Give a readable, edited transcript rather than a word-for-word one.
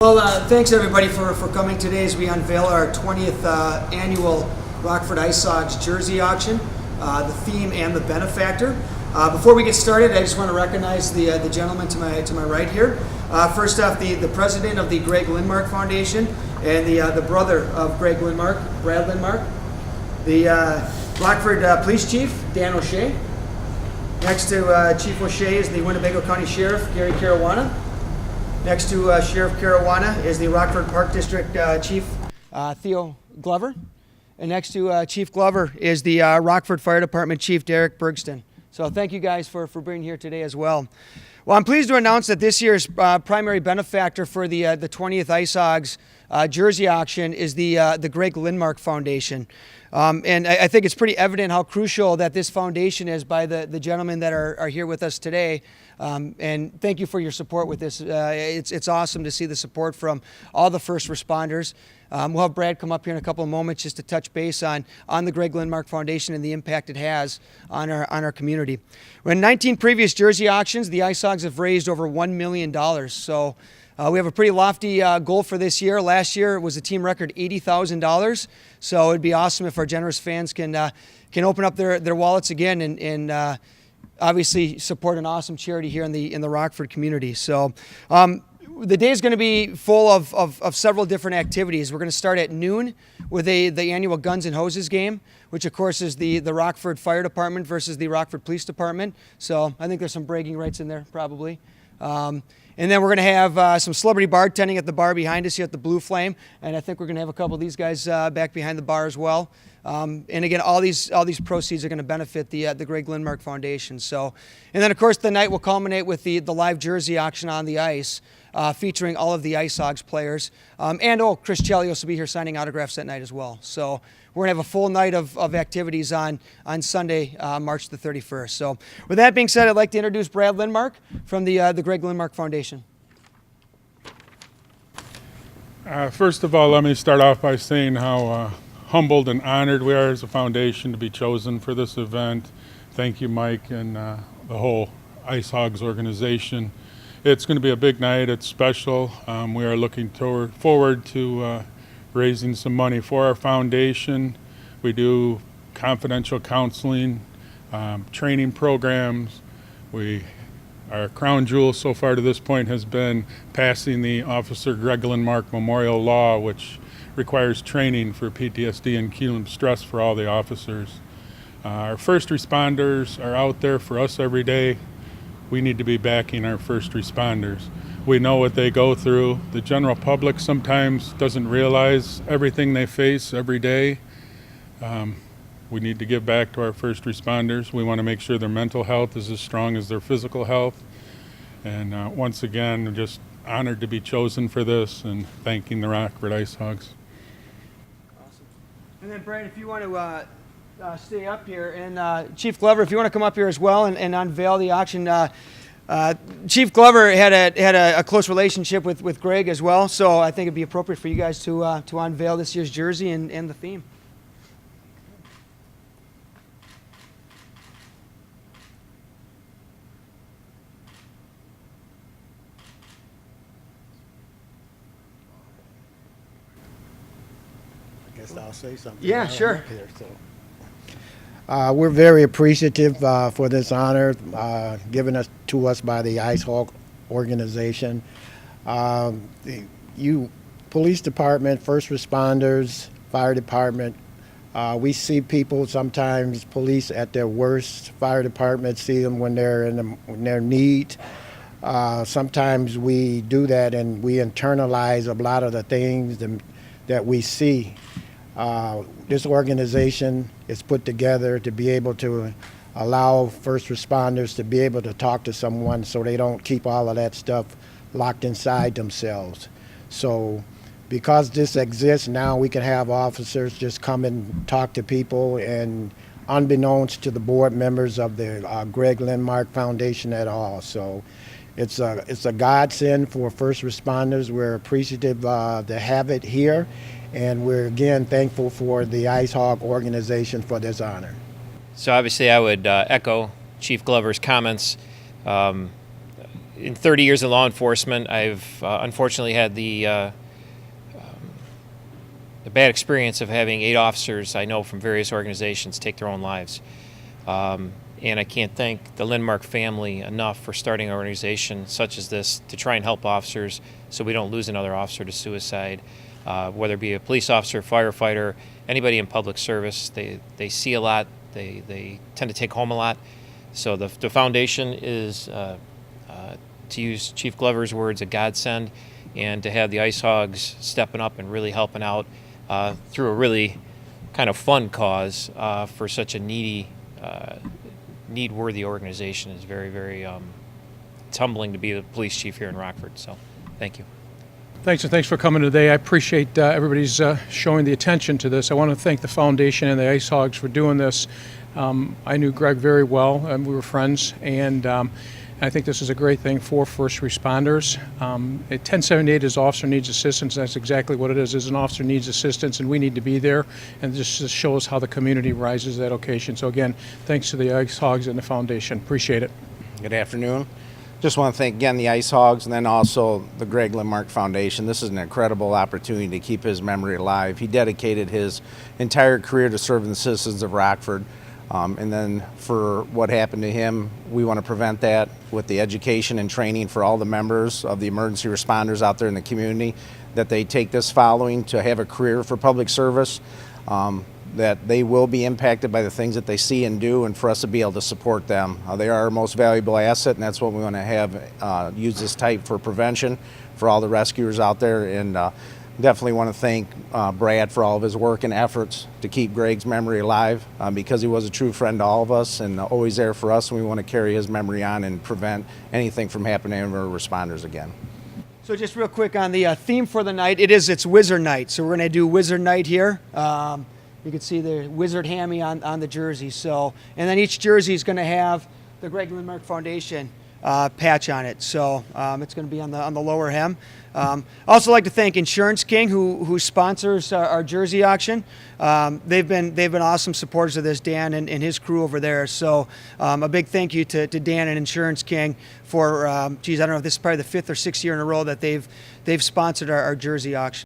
Well, thanks everybody for coming today as we unveil our 20th annual Rockford IceHogs jersey auction, the theme and the benefactor. Before we get started, I just want to recognize the gentleman to my right here. First off, the president of the Greg Lindmark Foundation and the brother of Greg Lindmark, Brad Lindmark. The Rockford Police Chief, Dan O'Shea. Next to Chief O'Shea is the Winnebago County Sheriff, Gary Caruana. Next to Sheriff Caruana is the Rockford Park District Chief, Theo Glover. And next to Chief Glover is the Rockford Fire Department Chief, Derek Bergston. So thank you guys for being here today as well. Well, I'm pleased to announce that this year's primary benefactor for the 20th IceHogs jersey auction is the Greg Lindmark Foundation. And I think it's pretty evident how crucial that this foundation is by the gentlemen that are here with us today. And thank you for your support with this. It's awesome to see the support from all the first responders. We'll have Brad come up here in a couple of moments just to touch base on the Greg Lindmark Foundation and the impact it has on our community. In 19 previous jersey auctions, the IceHogs have raised over $1 million. So we have a pretty lofty goal for this year. Last year it was a team record $80,000. So it'd be awesome if our generous fans can open up their wallets again and obviously support an awesome charity here in the Rockford community. So the day is going to be full of several different activities. We're going to start at noon with the annual Guns and Hoses game, which of course is the Rockford Fire Department versus the Rockford Police Department. So I think there's some bragging rights in there probably. And then we're going to have some celebrity bartending at the bar behind us here at the Blue Flame. And I think we're going to have a couple of these guys back behind the bar as well. And again, all these proceeds are going to benefit the Greg Lindmark Foundation. So, and then of course the night will culminate with the live jersey auction on the ice, featuring all of the IceHogs players. And Chris Chelios will be here signing autographs that night as well. So we're going to have a full night of activities on Sunday, March the 31st. So with that being said, I'd like to introduce Brad Lindmark from the Greg Lindmark Foundation. First of all, let me start off by saying how humbled and honored we are as a foundation to be chosen for this event. Thank you, Mike, and the whole IceHogs organization. It's going to be a big night. It's special. We are looking forward to raising some money for our foundation. We do confidential counseling, training programs. Our crown jewel so far to this point has been passing the Officer Greg Lindmark Memorial Law, which requires training for PTSD and cumulative stress for all the officers. Our first responders are out there for us every day. We need to be backing our first responders. We know what they go through. The general public sometimes doesn't realize everything they face every day. We need to give back to our first responders. We want to make sure their mental health is as strong as their physical health. And once again, just honored to be chosen for this and thanking the Rockford IceHogs. Awesome. And then Brad, if you want to stay up here, and Chief Glover, if you want to come up here as well and unveil the auction. Chief Glover had a close relationship with Greg as well, so I think it'd be appropriate for you guys to unveil this year's jersey and the theme. I guess I'll say something. Yeah, sure. Here, so. We're very appreciative for this honor given to us by the IceHog organization. You police department, first responders, fire department, we see people sometimes, police at their worst, fire department see them when they're in their need. Sometimes we do that and we internalize a lot of the things that we see. This organization is put together to be able to allow first responders to be able to talk to someone so they don't keep all of that stuff locked inside themselves. So because this exists now, we can have officers just come and talk to people, and unbeknownst to the board members of the Greg Lindmark Foundation at all. So it's a godsend for first responders. We're appreciative to have it here. And we're again thankful for the IceHog organization for this honor. So obviously I would echo Chief Glover's comments. in 30 years in law enforcement, I've unfortunately had the bad experience of having 8 officers I know from various organizations take their own lives. And I can't thank the Lindmark family enough for starting an organization such as this to try and help officers so we don't lose another officer to suicide, whether it be a police officer, firefighter, anybody in public service. They see a lot, they tend to take home a lot. So the foundation is, to use Chief Glover's words, a godsend, and to have the IceHogs stepping up and really helping out through a really kind of fun cause for such a need-worthy organization is very, very it's humbling to be the police chief here in Rockford. So, thank you. Thanks, and thanks for coming today. I appreciate everybody's showing the attention to this. I want to thank the foundation and the IceHogs for doing this. I knew Greg very well, and we were friends, and I think this is a great thing for first responders. 1078 is officer needs assistance. That's exactly what it is an officer needs assistance, and we need to be there, and this just shows how the community rises to that occasion. So again, thanks to the IceHogs and the foundation. Appreciate it. Good afternoon. Just want to thank again the IceHogs and then also the Greg Lindmark Foundation. This is an incredible opportunity to keep his memory alive. He dedicated his entire career to serving the citizens of Rockford. And then for what happened to him, we want to prevent that with the education and training for all the members of the emergency responders out there in the community, that they take this following to have a career for public service, that they will be impacted by the things that they see and do, and for us to be able to support them. They are our most valuable asset, and that's what we want to have, use this type for prevention for all the rescuers out there. And definitely want to thank Brad for all of his work and efforts to keep Greg's memory alive, because he was a true friend to all of us and always there for us, and we want to carry his memory on and prevent anything from happening to our responders again. So just real quick on the theme for the night, it's Wizard Night. So we're going to do Wizard Night here. You can see the Wizard Hammy on the jersey. So, and then each jersey is going to have the Greg Lindmark Foundation patch on it. So it's going to be on the lower hem. Also like to thank Insurance King who sponsors our jersey auction. They've been awesome supporters of this, Dan and his crew over there. So a big thank you to Dan and Insurance King for I don't know if this is probably the 5th or 6th year in a row that they've sponsored our jersey auction.